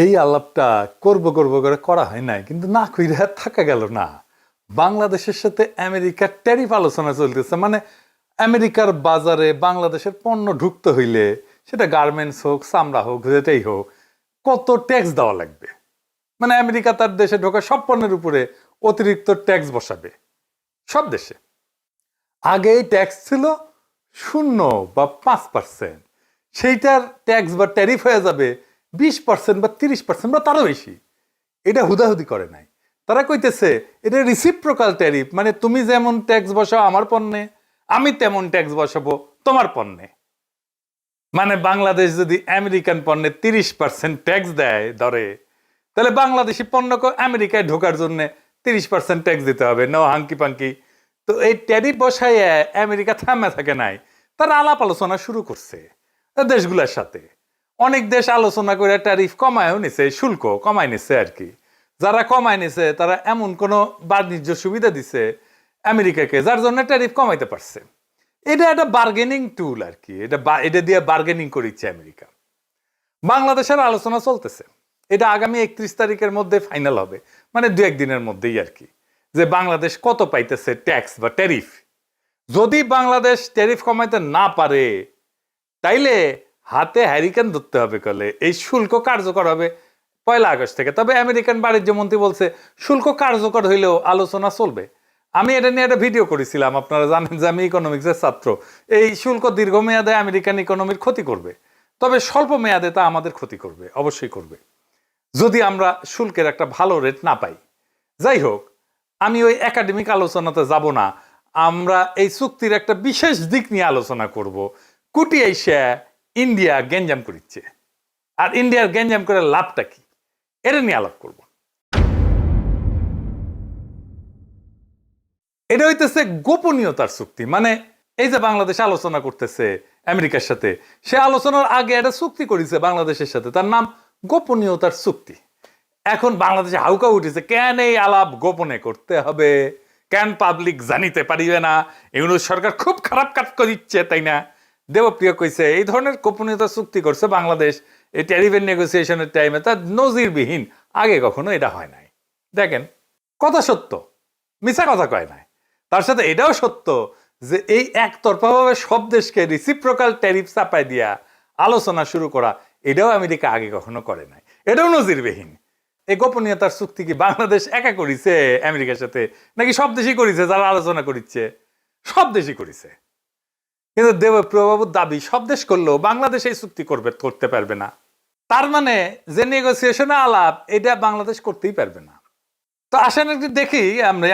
এই আলাপটা করব করব করে করা হয় নাই, কিন্তু না কইরা থাকা গেল না। বাংলাদেশের সাথে আমেরিকার ট্যারিফ আলোচনা চলতেছে। মানে আমেরিকার বাজারে বাংলাদেশের পণ্য ঢুকতে হইলে, সেটা গার্মেন্টস হোক, চামড়া হোক, যেটাই হোক, কত ট্যাক্স দেওয়া লাগবে। মানে আমেরিকা তার দেশে ঢোকা সব পণ্যের উপরে অতিরিক্ত ট্যাক্স বসাবে, সব দেশে। আগে ট্যাক্স ছিল 0 বা 5%, সেইটার ট্যাক্স বা ট্যারিফ হয়ে যাবে 20% বা 30% বা তারও বেশি। এটা হুদাহুদি করে নাই, তারা কইতেছে এটা রিসিপ্রোকাল ট্যারিফ, মানে তুমি যেমন ট্যাক্স বসাও আমার পণ্যে, আমি তেমন ট্যাক্স বসাবো তোমার পণ্যে। মানে বাংলাদেশ যদি আমেরিকান পণ্যে 30% ট্যাক্স দেয় ধরে, তাহলে বাংলাদেশি পণ্যকে আমেরিকায় ঢোকার জন্য 30% ট্যাক্স দিতে হবে, নো হাঙ্কি পাঙ্কি। তো এই ট্যারিফ বসায় আমেরিকা থামে থাকে নাই, তারা আলাপ আলোচনা শুরু করছে দেশগুলোর সাথে। অনেক দেশ আলোচনা করে ট্যারিফ কমায়ও নিছে, শুল্ক কমায় নিছে আর কি। যারা কমায় নিছে তারা এমন কোনো বাণিজ্য সুবিধা দিছে আমেরিকাকে, যার জন্য ট্যারিফ কমাইতে পারছে। এটা একটা বার্গেনিং টুল আর কি, এটা দিয়ে বার্গেনিং করিচ্ছে আমেরিকা। বাংলাদেশের আলোচনা চলতেছে, এটা আগামী 31 তারিখের মধ্যে ফাইনাল হবে, মানে 2-1 দিনের মধ্যেই আর কি, যে বাংলাদেশ কত পাইতেছে ট্যাক্স বা ট্যারিফ। যদি বাংলাদেশ ট্যারিফ কমাইতে না পারে, তাইলে হাতে হ্যারিকেন ধরতে হবে, কলে এই শুল্ক কার্যকর হবে 1 আগস্ট থেকে। তবে আমেরিকান বাণিজ্য মন্ত্রী বলছে শুল্ক কার্যকর হইলেও আলোচনা চলবে। আমি এটা নিয়ে একটা ভিডিও করেছিলাম, আপনারা জানেন যে আমি ইকোনমিক্সের ছাত্র। এই শুল্ক দীর্ঘমেয়াদে আমেরিকান ইকোনমির ক্ষতি করবে, তবে স্বল্প মেয়াদে তা আমাদের ক্ষতি করবে, অবশ্যই করবে, যদি আমরা শুল্কের একটা ভালো রেট না পাই। যাই হোক, আমি ওই একাডেমিক আলোচনাতে যাব না। আমরা এই চুক্তির একটা বিশেষ দিক নিয়ে আলোচনা করব। কুটি এশিয়া ইন্ডিয়া গ্যাঞ্জাম করিচ্ছে, আর ইন্ডিয়ার গ্যাঞ্জাম করে লাভটা কি, এটা নিয়ে আলাপ করব। এটা হইতেছে গোপনীয়তার চুক্তি। মানে এই যে বাংলাদেশ আলোচনা করতেছে আমেরিকার সাথে, সে আলোচনার আগে একটা চুক্তি করেছে বাংলাদেশের সাথে, তার নাম গোপনীয়তার চুক্তি। এখন বাংলাদেশে হাউকা উঠেছে, কেন এই আলাপ গোপনে করতে হবে, কেন পাবলিক জানিতে পারিবে না, এগুলো সরকার খুব খারাপ কাজ করিচ্ছে, তাই না? দেবপ্রিয় কইছে এই ধরনের গোপনীয়তা চুক্তি করছে বাংলাদেশ এই ট্যারিফের নেগোসিয়েশনের টাইমে, তার নজিরবিহীন, আগে কখনো এটা হয় নাই। দেখেন, কথা সত্য, মিছা কথা কয় নাই। তার সাথে এটাও সত্য যে এই একতরফাভাবে সব দেশকে রিসিপ্রোকাল ট্যারিফ চাপাই দিয়া আলোচনা শুরু করা, এটাও আমেরিকা আগে কখনো করে নাই, এটাও নজিরবিহীন। এই গোপনীয়তার চুক্তি কি বাংলাদেশ একা করিছে আমেরিকার সাথে, নাকি সব দেশই করিছে? যারা আলোচনা করিচ্ছে সব দেশই করিছে, কিন্তু দেবপ্রিয়বাবুর দাবি সব দেশ করলেও বাংলাদেশ এই চুক্তি করতে পারবে না। তার মানে যে নেগোসিয়েশনে আলাপ, এটা বাংলাদেশ করতেই পারবে না। তো আসেন একটু দেখি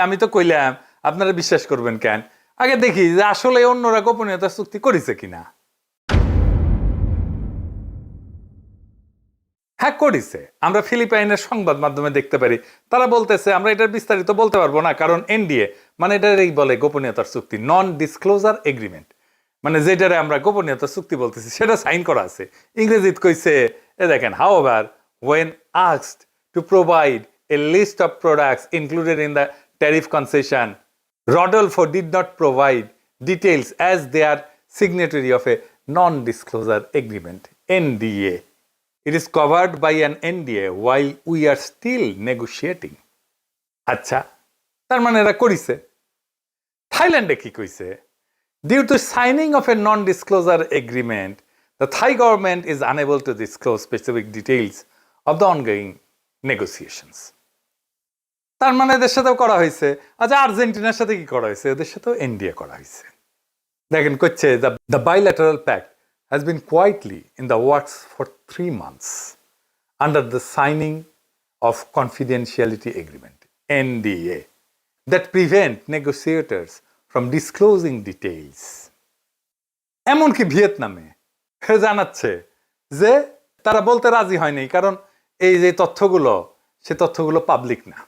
আমি তো কইলাম, আপনারা বিশ্বাস করবেন কেন, আগে দেখি যে আসলে অন্যরা গোপনীয়তা চুক্তি করেছে কিনা। হ্যাঁ, করেছে। আমরা ফিলিপাইনের সংবাদ মাধ্যমে দেখতে পারি, তারা বলতেছে, আমরা এটার বিস্তারিত বলতে পারবো না, কারণ এনডিএ, মানে এটারই বলে গোপনীয়তার চুক্তি, নন ডিসক্লোজার এগ্রিমেন্ট, মানে যেটারে আমরা গোপনীয়তার চুক্তি বলতেছি সেটা সাইন করা আছে। ইংরেজিতে কইছে, এ দেখেন, however when asked to provide a list of products included in the tariff concession, Rodolfo did not provide details as they are signatory of a non-disclosure agreement, NDA. It is covered by an NDA while we are still negotiating. আচ্ছা, তার মানে এরা করিছে। থাইল্যান্ডে কি কইছে? Due to signing of a non-disclosure agreement, the Thai government is unable to disclose specific details of the ongoing negotiations. তার মানে এদের সাথেও করা হয়েছে। আচ্ছা, আর্জেন্টিনার সাথে কি করা হয়েছে? এদের সাথেও এনডিএ করা হয়েছে। দেখেন, করছে the bilateral pact has been quietly in the works for 3 months under the signing of confidentiality agreement, NDA, that prevent negotiators from disclosing details. এমনকি ভিয়েতনামে জানাচ্ছে যে তারা বলতে রাজি হয়নি, কারণ এই যে তথ্যগুলো, সে তথ্যগুলো পাবলিক না।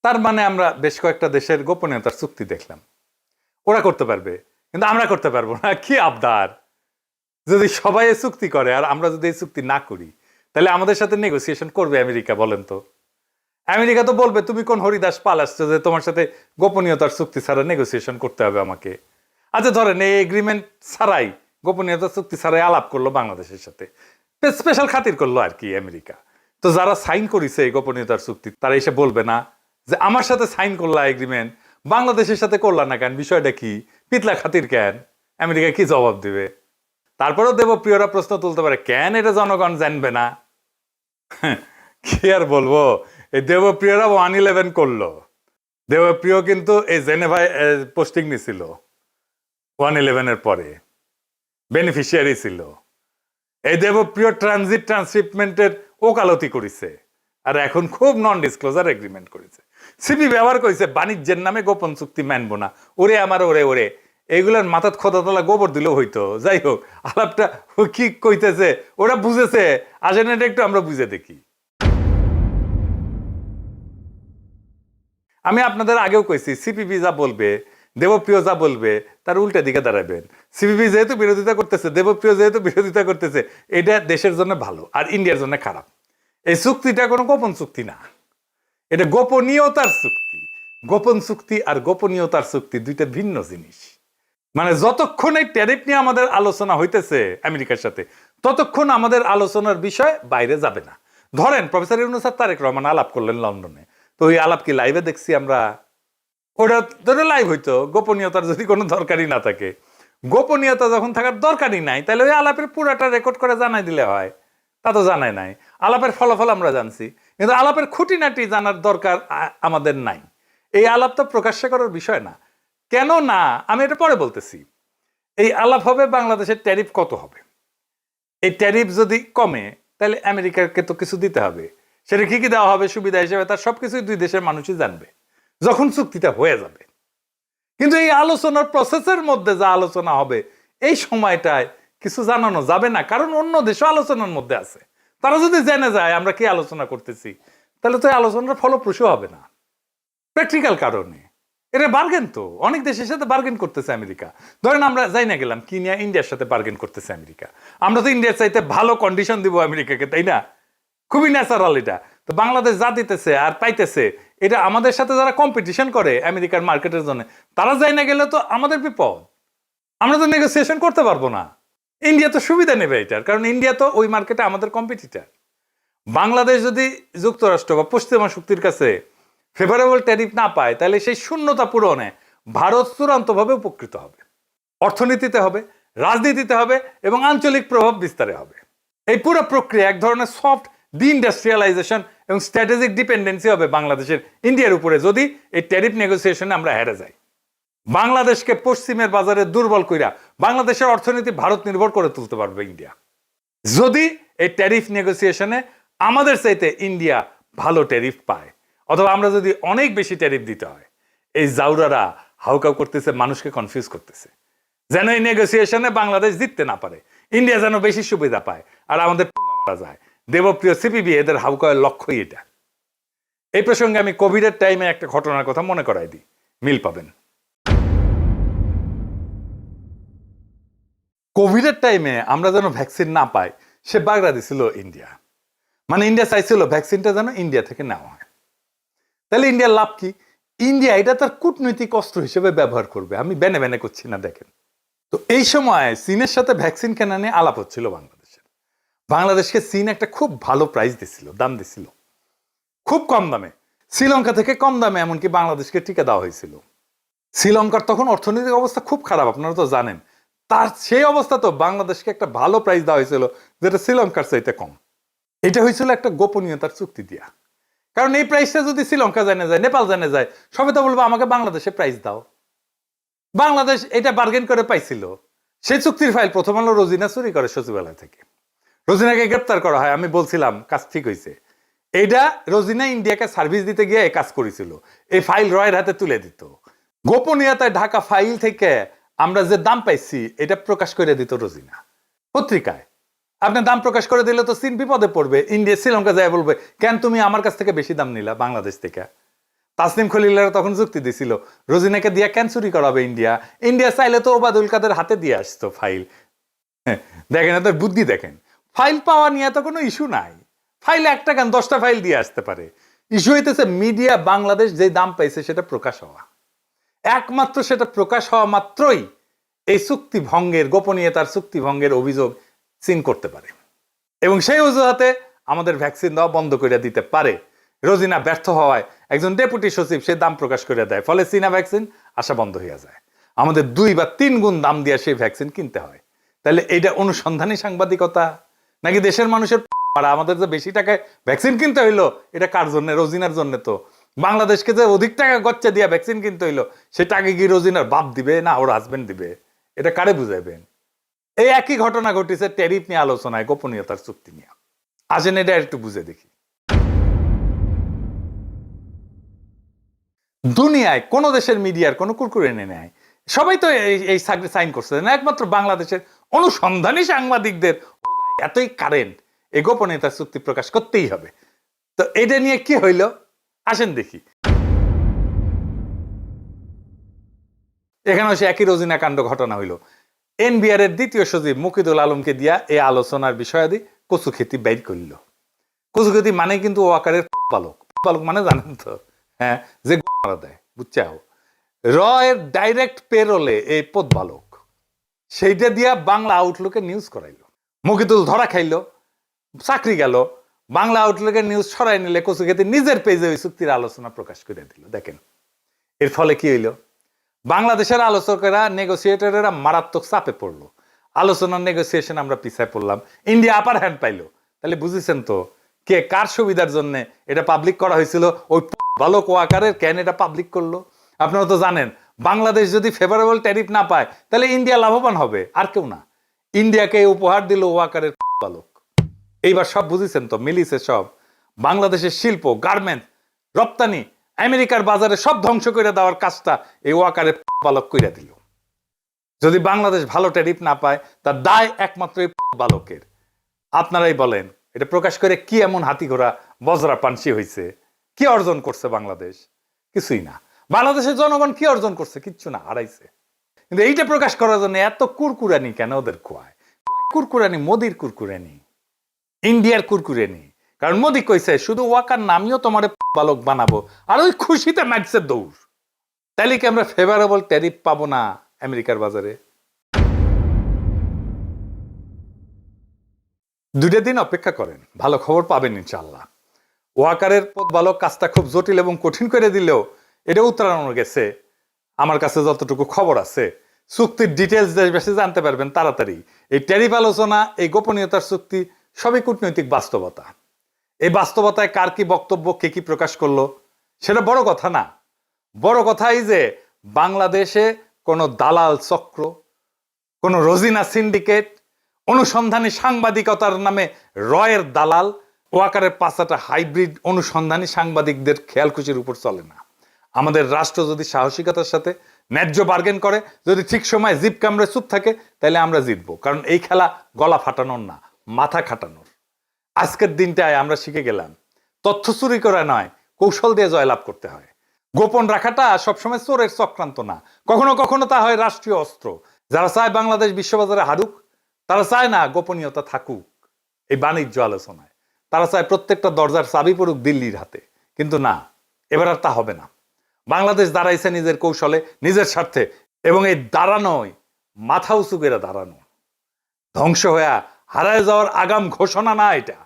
তার মানে আমরা বেশ কয়েকটা দেশের গোপনীয়তার চুক্তি দেখলাম, ওরা করতে পারবে, কিন্তু আমরা করতে পারবো না। কি আবদার! যদি সবাই চুক্তি করে আর আমরা যদি এই চুক্তি না করি, তাহলে আমাদের সাথে নেগোসিয়েশন করবে আমেরিকা? বলেন তো। আমেরিকা তো বলবে, তুমি কোন হরিদাস পাল আসছো যে তোমার সাথে গোপনীয়তার চুক্তি ছাড়া নেগোসিয়েশন করতে হবে আমাকে? আচ্ছা, ধরেন এই এগ্রিমেন্ট ছাড়াই, গোপনীয়তার চুক্তি ছাড়াই আলাপ করলো বাংলাদেশের সাথে, স্পেশাল খাতির করলো আর কি আমেরিকা, তো যারা সাইন করেছে এই গোপনীয়তার চুক্তি তারা এসে বলবে না যে আমার সাথে সাইন করলা এগ্রিমেন্ট, বাংলাদেশের সাথে করলা না কেন, বিষয়টা কি, পিতলা খাতির কেন? আমেরিকা কি জবাব দিবে? তারপরেও দেবপ্রিয়রা প্রশ্ন তুলতে পারে কেন এটা জনগণ জানবে না? কি আর বলবো, এই দেবপ্রিয়রা 111 করলো। দেবপ্রিয় কিন্তু এই জেনেভায় পোস্টিং নিছিল 111 পরে, বেনিফিশিয়ারি ছিল। এই দেবপ্রিয় ট্রানজিট ট্রান্সশিপমেন্টের ওকালতি করেছে, আর এখন খুব নন ডিসক্লোজার এগ্রিমেন্ট করেছে। সিপি ব্যবহার করেছে বাণিজ্যের নামে গোপন চুক্তি মানবো না। ওরে আমার ওরে ওরে, এইগুলার মাথাত খোদাতলা গোবর দিলেও হইতো। যাই হোক, আলাপটা কি কইতেছে ওরা বুঝেছে, আসেন এটা একটু আমরা বুঝে দেখি। আমি আপনাদের আগেও কইছি সিপিবি যা বলবে, দেবপ্রিয় যা বলবে তার উল্টা দিকে দাঁড়াবেন। সিপিবি যেহেতু বিরোধিতা করতেছে, দেবপ্রিয় যেহেতু বিরোধিতা করতেছে, এটা দেশের জন্য ভালো আর ইন্ডিয়ার জন্য খারাপ। এই চুক্তিটা কোনো গোপন চুক্তি না, এটা গোপনীয়তার চুক্তি। গোপন চুক্তি আর গোপনীয়তার চুক্তি দুইটা ভিন্ন জিনিস। মানে যতক্ষণ এই ট্যারিফ নিয়ে আমাদের আলোচনা হইতেছে আমেরিকার সাথে, ততক্ষণ আমাদের আলোচনার বিষয় বাইরে যাবে না। ধরেন প্রফেসর ইউনূস আর তারেক রহমান আলাপ করলেন লন্ডনে, তো ওই আলাপ কি লাইভে দেখছি আমরা? ওটা ধরে লাইভ হইতো, গোপনীয়তার যদি কোনো দরকারই না থাকে। গোপনীয়তা যখন থাকার দরকারই নাই, তাহলে ওই আলাপের পুরাটা রেকর্ড করে জানাই দিলে হয়। তা তো জানাই নাই, আলাপের ফলাফল আমরা জানছি, কিন্তু আলাপের খুঁটিনাটি জানার দরকার আমাদের নাই। এই আলাপ তো প্রকাশ্য করার বিষয় না। কেন না আমি এটা পরে বলতেছি। এই আলাপ হবে বাংলাদেশের ট্যারিফ কত হবে। এই ট্যারিফ যদি কমে তাহলে আমেরিকাকে তো কিছু দিতে হবে। সেটা কি কি দেওয়া হবে সুবিধা হিসেবে, তার সবকিছুই দুই দেশের মানুষই জানবে যখন চুক্তিটা হয়ে যাবে। কিন্তু এই আলোচনার প্রসেসের মধ্যে যা আলোচনা হবে এই সময়টায় কিছু জানানো যাবে না, কারণ অন্য দেশও আলোচনার মধ্যে আছে। তারা যদি জেনে যায় আমরা কি আলোচনা করতেছি, তাহলে তো এই আলোচনার ফলপ্রসূ হবে না। প্র্যাকটিক্যাল কারণে এটা বার্গেন, তো অনেক দেশের সাথে বার্গেন করতেছে আমেরিকা। ধরেন আমরা যাই না গেলাম কি নিয়ে, ইন্ডিয়ার সাথে বার্গেন করতেছে আমেরিকা। আমরা তো ইন্ডিয়ার চাইতে ভালো কন্ডিশন দিব আমেরিকাকে, তাই না? খুবই ন্যাচারাল এটা। তো বাংলাদেশ যা দিতেছে আর পাইতেছে, এটা আমাদের সাথে যারা কম্পিটিশন করে আমেরিকার মার্কেটের জন্য, তারা যাই না গেলে তো আমাদের বিপদ। আমরা তো নেগোসিয়েশন করতে পারবো না। ইন্ডিয়া তো সুবিধা নেবে এটার, কারণ ইন্ডিয়া তো ওই মার্কেটে আমাদের কম্পিটিটার। বাংলাদেশ যদি যুক্তরাষ্ট্র বা পশ্চিমা শক্তির কাছে ফেভারেবল ট্যারিফ না পায়, তাহলে সেই শূন্যতা পূরণে ভারত চূড়ান্তভাবে উপকৃত হবে। অর্থনীতিতে হবে, রাজনীতিতে হবে এবং আঞ্চলিক প্রভাব বিস্তারে হবে। এই পুরো প্রক্রিয়া এক ধরনের সফট ডিইন্ডাস্ট্রিয়ালাইজেশন এবং স্ট্র্যাটেজিক ডিপেন্ডেন্সি হবে বাংলাদেশের ইন্ডিয়ার উপরে, যদি এই ট্যারিফ নেগোসিয়েশনে আমরা হেরে যাই। বাংলাদেশকে পশ্চিমের বাজারে দুর্বল কইরা বাংলাদেশের অর্থনীতি ভারত নির্ভর করে তুলতে পারবে ইন্ডিয়া, যদি এই ট্যারিফ নেগোসিয়েশনে আমাদের চাইতে ইন্ডিয়া ভালো ট্যারিফ পায়, অথবা আমরা যদি অনেক বেশি ট্যারিফ দিতে হয়। এই জাউরারা হাউকাউ করতেছে, মানুষকে কনফিউজ করতেছে, যেন এই নেগোসিয়েশনে বাংলাদেশ জিততে না পারে, ইন্ডিয়া যেন বেশি সুবিধা পায় আর আমাদের মারা যায়। দেবপ্রিয় সিপিবি এদের হাউকাউয়ের লক্ষ্যই এটা। এই প্রসঙ্গে আমি কোভিডের টাইমে একটা ঘটনার কথা মনে করাই দিই, মিল পাবেন। কোভিডের টাইমে আমরা যেন ভ্যাকসিন না পাই সে বাগড়া দিছিল ইন্ডিয়া। মানে ইন্ডিয়া চাইছিল ভ্যাকসিনটা যেন ইন্ডিয়া থেকে নেওয়া হয়। তাহলে ইন্ডিয়ার লাভ কি? ইন্ডিয়া এটা তার কূটনৈতিক অস্ত্র হিসেবে ব্যবহার করবে। আমি বেনে বেনে করছি না, দেখেন তো। এই সময় চীনের সাথে ভ্যাকসিন কেনা নিয়ে আলাপ হচ্ছিল বাংলাদেশের। বাংলাদেশকে চীন একটা খুব ভালো প্রাইস দিছিল, দাম দিছিল, খুব কম দামে, শ্রীলঙ্কা থেকে কম দামে এমনকি বাংলাদেশকে টিকা দেওয়া হয়েছিল। শ্রীলঙ্কার তখন অর্থনৈতিক অবস্থা খুব খারাপ, আপনারা তো জানেন। তার সেই অবস্থা তো বাংলাদেশকে একটা ভালো প্রাইস দেওয়া হয়েছিল, যেটা শ্রীলঙ্কার চাইতে কম। এটা হয়েছিল একটা গোপনীয়তার চুক্তি দিয়া। কারণ এই প্রাইসটা যদি শ্রীলঙ্কা জানে যায়, নেপাল জানে যায়, সবে তো বলবো আমাকে বাংলাদেশে প্রাইস দাও। বাংলাদেশ এটা বার্গেন করে পাইছিল। সেই চুক্তির ফাইল প্রথম আলো রোজিনা চুরি করে সচিবালয় থেকে। রোজিনাকে গ্রেপ্তার করা হয়। আমি বলছিলাম কাজ ঠিক হয়েছে। এইটা রোজিনা ইন্ডিয়াকে সার্ভিস দিতে গিয়ে কাজ করেছিল। এই ফাইল রয়ের হাতে তুলে দিত। গোপনীয়তায় ঢাকা ফাইল থেকে আমরা যে দাম পাইছি এটা প্রকাশ করে দিত রোজিনা পত্রিকায়। আপনার দাম প্রকাশ করে দিলে তো চীন বিপদে পড়বে। ইন্ডিয়া শ্রীলঙ্কা যায় বলবে, কেন তুমি আমার কাছ থেকে বেশি দাম নিলা বাংলাদেশ থেকে? তাসনিম খলিলারা তখন যুক্তি দিছিল, রোজিনাকে দিয়া কেন চুরি করাবে ইন্ডিয়া? ইন্ডিয়া চাইলে তো ওবায়দুল কাদের হাতে দিয়ে আসতো ফাইল। দেখেন এত বুদ্ধি, দেখেন ফাইল পাওয়া নিয়ে তো কোনো ইস্যু নাই। ফাইল একটা কেন 10টা ফাইল দিয়ে আসতে পারে। ইস্যু হইতেছে মিডিয়া বাংলাদেশ যে দাম পাইছে সেটা প্রকাশ হওয়া। একমাত্র সেটা প্রকাশ হওয়া মাত্রই এই চুক্তি ভঙ্গের, গোপনীয়তার চুক্তি ভঙ্গের অভিযোগ চীন করতে পারে। এবং সেই অজুহাতে আমাদের ভ্যাকসিন দেওয়া বন্ধ করে দিতে পারে। রোজিনা ব্যর্থ হওয়ায় একজন ডেপুটি সচিব সে দাম প্রকাশ করে দেয়, ফলে চীনা ভ্যাকসিন আসা বন্ধ হয়ে যায়। আমাদের 2 বা 3 গুণ দাম দিয়ে সেই ভ্যাকসিন কিনতে হয়। তাহলে এটা অনুসন্ধানী সাংবাদিকতা নাকি দেশের মানুষের আমাদের যে বেশি টাকায় ভ্যাকসিন কিনতে হইলো এটা কার জন্য? রোজিনার জন্য। তো বাংলাদেশকে যে অধিক টাকা গচ্চা দিয়া ভ্যাকসিন কিনতে হইলো সে টাকা কি রোজিনার বাপ দিবে না ওর হাজবেন্ড দিবে? এটা কারে বুঝাইবেন? এই একই ঘটনা ঘটেছে ট্যারিফ নিয়ে আলোচনায়, গোপনীয়তার চুক্তি নিয়ে। আসেন এটা একটু বুঝে দেখি। দুনিয়ায় কোন দেশের মিডিয়ার কোন কুরকুরে নেয়, সবাই তো এই সাইন করছে না, একমাত্র বাংলাদেশের অনুসন্ধানী সাংবাদিকদের এতই কারেন্ট এই গোপনীয়তার চুক্তি প্রকাশ করতেই হবে। তো এটা নিয়ে কি হইল আসেন দেখি। এখানে সে একই রোজিনা কাণ্ড ঘটনা হইল। এনবিআর এর দ্বিতীয় সচিব মুকিদুল আলমকে দিয়া এই আলোচনার বিষয়াদি কচুক্ষেতি বাইর করল। কচুক্ষেতি মানে কিন্তু ও আকারের বালক। বালক মানে জানেন তো, হ্যাঁ, যে মারা দেয়, বুঝছাও। র এর ডাইরেক্ট পেরোলে এই পদ বালক, সেইটা দিয়া বাংলা আউটলুকে নিউজ করাইলো। মুকিদুল ধরা খাইলো, চাকরি গেল। বাংলা আউটলুকের নিউজ ছড়াই নিলে কচুক্ষেতি নিজের পেজে ওই চুক্তির আলোচনা প্রকাশ করে দিল। দেখেন এর ফলে কি হইল, বাংলাদেশের আলোচকেরা, নেগোসিয়েটরেরা মারাত্মক চাপে পড়লো। আলোচনার নেগোসিয়েশন আমরা পিছায় পড়লাম, ইন্ডিয়া আপার হ্যান্ড পাইলো। তাহলে বুঝেছেন তো কে কার সুবিধার জন্য এটা পাবলিক করা হয়েছিল? ওই বালক ওয়াকারের। কেন এটা পাবলিক করলো? আপনারা তো জানেন বাংলাদেশ যদি ফেভারেবল ট্যারিফ না পায় তাহলে ইন্ডিয়া লাভবান হবে, আর কেউ না। ইন্ডিয়াকে উপহার দিল ওয়াকারের বালক। এইবার সব বুঝেছেন তো, মিলিছে সব। বাংলাদেশের শিল্প, গার্মেন্টস, রপ্তানি আমেরিকার বাজারে সব ধ্বংস করে দেওয়ার কাজটা এই ওয়াকারের বালক কইরা দিল। যদি বাংলাদেশ ভালো ট্যারিফ না পায় তার দায় একমাত্র এই বালকের। আপনারাই বলেন এটা প্রকাশ করে কি এমন হাতি ঘোড়া বজরা পানসি হয়েছে? কি অর্জন করছে বাংলাদেশ? কিছুই না। বাংলাদেশের জনগণ কি অর্জন করছে? কিচ্ছু না, হারাইছে। কিন্তু এইটা প্রকাশ করার জন্য এত কুরকুরানি কেন ওদের খোয়ায়? কুরকুরানি মোদির কুরকুরানি, ইন্ডিয়ার কুরকুরানি। কারণ মোদি কইছে শুধু ওয়াকার নামিও তোমার বালক বানাবো, আর ওই খুশিতে মারছে দৌড়। তাইলে কি আমরা ফেভারেবল ট্যারিফ পাবো না আমেরিকার বাজারে? 2 দিন অপেক্ষা করেন, ভালো খবর পাবেন ইনশাআল্লাহ। ওয়াকারের বালক কাজটা খুব জটিল এবং কঠিন করে দিলেও এটা উত্তরানো গেছে। আমার কাছে যতটুকু খবর আছে, চুক্তির ডিটেলস বেশি জানতে পারবেন তাড়াতাড়ি। এই ট্যারিফ আলোচনা, এই গোপনীয়তার চুক্তি সবই কূটনৈতিক বাস্তবতা। এই বাস্তবতায় কার কি বক্তব্য, কে কি প্রকাশ করলো সেটা বড় কথা না। বড় কথাই যে বাংলাদেশে কোনো দালাল চক্র, কোনো রোজিনা সিন্ডিকেট, অনুসন্ধানী সাংবাদিকতার নামে রয়ের দালাল, ওয়াকারের পাঁচাটা হাইব্রিড অনুসন্ধানী সাংবাদিকদের খেয়ালখুশির উপর চলে না। আমাদের রাষ্ট্র যদি সাহসিকতার সাথে ন্যায্য বার্গেন করে, যদি ঠিক সময় জিপ কামড়ে চুপ থাকে, তাহলে আমরা জিতবো। কারণ এই খেলা গলা ফাটানোর না, মাথা খাটানোর। আজকের দিনটায় আমরা শিখে গেলাম তথ্য চুরি করা নয়, কৌশল দিয়ে জয়লাভ করতে হয়। গোপন রাখাটা সবসময় চোরের চক্রান্ত না, কখনো কখনো তা হয় রাষ্ট্রীয় অস্ত্র। যারা চায় বাংলাদেশ বিশ্ববাজারে হারুক, তারা চায় না গোপনীয়তা থাকুক এই বাণিজ্য আলোচনায়। তারা চায় প্রত্যেকটা দরজার চাবি পড়ুক দিল্লির হাতে। কিন্তু না, এবার আর তা হবে না। বাংলাদেশ দাঁড়াইছে নিজের কৌশলে, নিজের স্বার্থে, এবং এই দাঁড়ানোই মাথা উঁচু করে দাঁড়ানো। ধ্বংস হয়ে হারায় যাওয়ার আগাম ঘোষণা না এটা।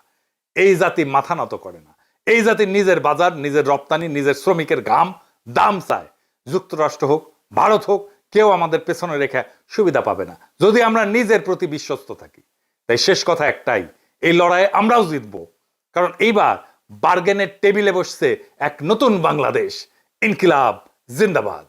এই জাতি মাথা নত করে না। এই জাতি নিজের বাজার, নিজের রপ্তানি, নিজের শ্রমিকের ঘাম দাম চায়। যুক্তরাষ্ট্র হোক, ভারত হোক, কেউ আমাদের পেছনে রেখে সুবিধা পাবে না যদি আমরা নিজের প্রতি বিশ্বস্ত থাকি। তাই শেষ কথা একটাই, এই লড়াইয়ে আমরাও জিতবো। কারণ এইবার বার্গেনের টেবিলে বসছে এক নতুন বাংলাদেশ। ইনকিলাব জিন্দাবাদ।